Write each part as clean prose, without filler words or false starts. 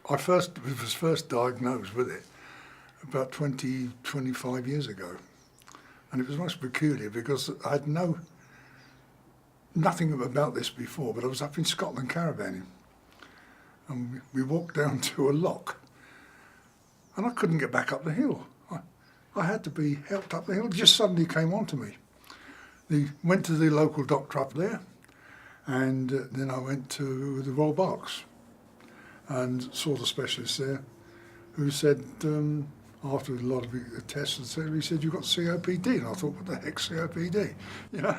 I was first diagnosed with it about 25 years ago. And it was most peculiar because I had nothing about this before, but I was up in Scotland caravanning. And we walked down to a lock and I couldn't get back up the hill. I had to be helped up the hill. It just suddenly came onto me. Went to the local doctor up there, and then I went to the Royal Berks and saw the specialist there, who said, after a lot of tests, he said, "You've got COPD." And I thought, what the heck's COPD? You know?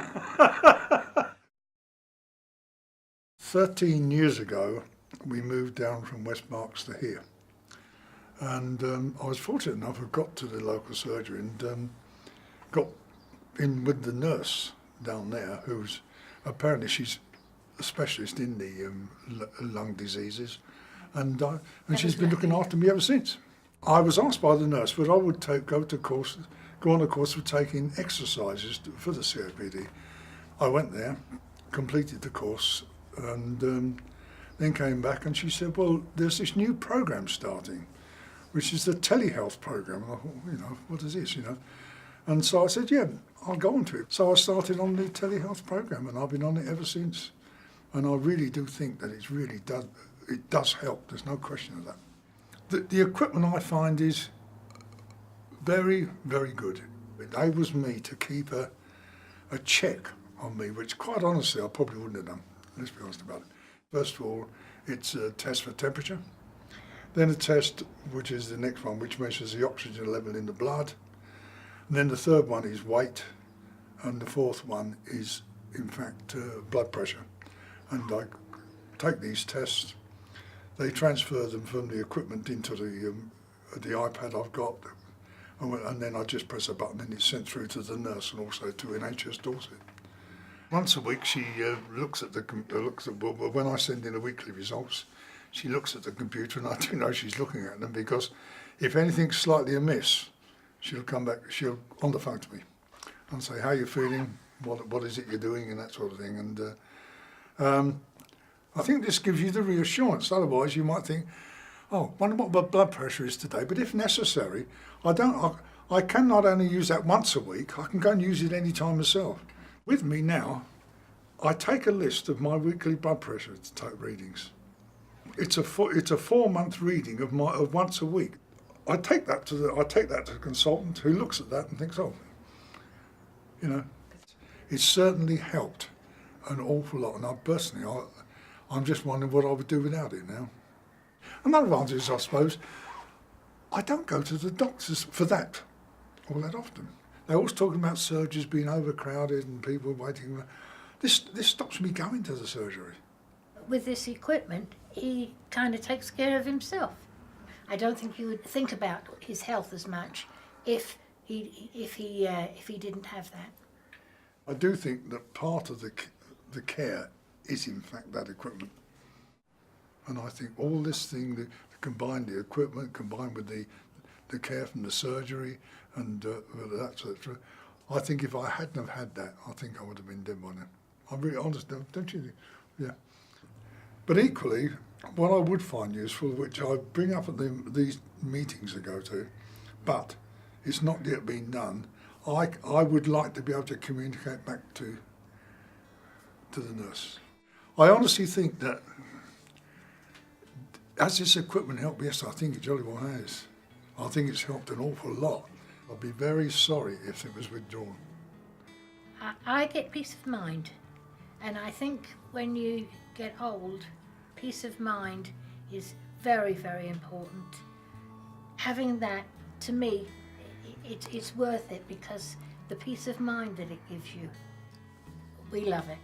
13 years ago, we moved down from West Berks to here. And I was fortunate enough, I got to the local surgery and got in with the nurse down there, who's apparently she's a specialist in the lung diseases, and she's been looking after me ever since. I was asked by the nurse whether I would go on a course for taking exercises for the COPD. I went there, completed the course, and then came back, and she said, "Well, there's this new program starting, which is the telehealth program." And I thought, you know, what is this, you know? And so I said, yeah, I'll go on to it. So I started on the telehealth program, and I've been on it ever since. And I really do think that it does help. There's no question of that. The equipment I find is very, very good. It enables me to keep a check on me, which quite honestly I probably wouldn't have done. Let's be honest about it. First of all, it's a test for temperature. Then a test, which is the next one, which measures the oxygen level in the blood. And then the third one is weight, and the fourth one is, in fact, blood pressure. And I take these tests, they transfer them from the equipment into the iPad I've got, and then I just press a button and it's sent through to the nurse and also to NHS Dorset. Once a week she looks at when I send in the weekly results, she looks at the computer, and I do know she's looking at them, because if anything's slightly amiss, she'll come back, she'll on the phone to me and say, "How are you feeling? What is it you're doing?" and that sort of thing. And I think this gives you the reassurance. Otherwise, you might think, "Oh, wonder what my blood pressure is today." But if necessary, I can not only use that once a week, I can go and use it any time myself. With me now, I take a list of my weekly blood pressure to take readings. It's a 4-month reading of once a week. I take that to the consultant, who looks at that and thinks, "Oh, you know, it's certainly helped an awful lot." And I'm just wondering what I would do without it now. Another advantage is, I suppose, I don't go to the doctors for that all that often. They're always talking about surgeries being overcrowded and people waiting. This stops me going to the surgery. With this equipment, he kind of takes care of himself. I don't think you would think about his health as much if he didn't have that. I do think that part of the care is in fact that equipment, and I think all this thing, combined the equipment, combined with the care from the surgery and that etc. I think if I hadn't have had that, I think I would have been dead by now. I'm really honest, don't you think? Yeah. But equally, what I would find useful, which I bring up at these meetings I go to, but it's not yet been done, I would like to be able to communicate back to the nurse. I honestly think that, has this equipment helped? Yes, I think it jolly well has. I think it's helped an awful lot. I'd be very sorry if it was withdrawn. I get peace of mind, and I think when you get old, peace of mind is very, very important. Having that, to me, it's worth it, because the peace of mind that it gives you, we love it.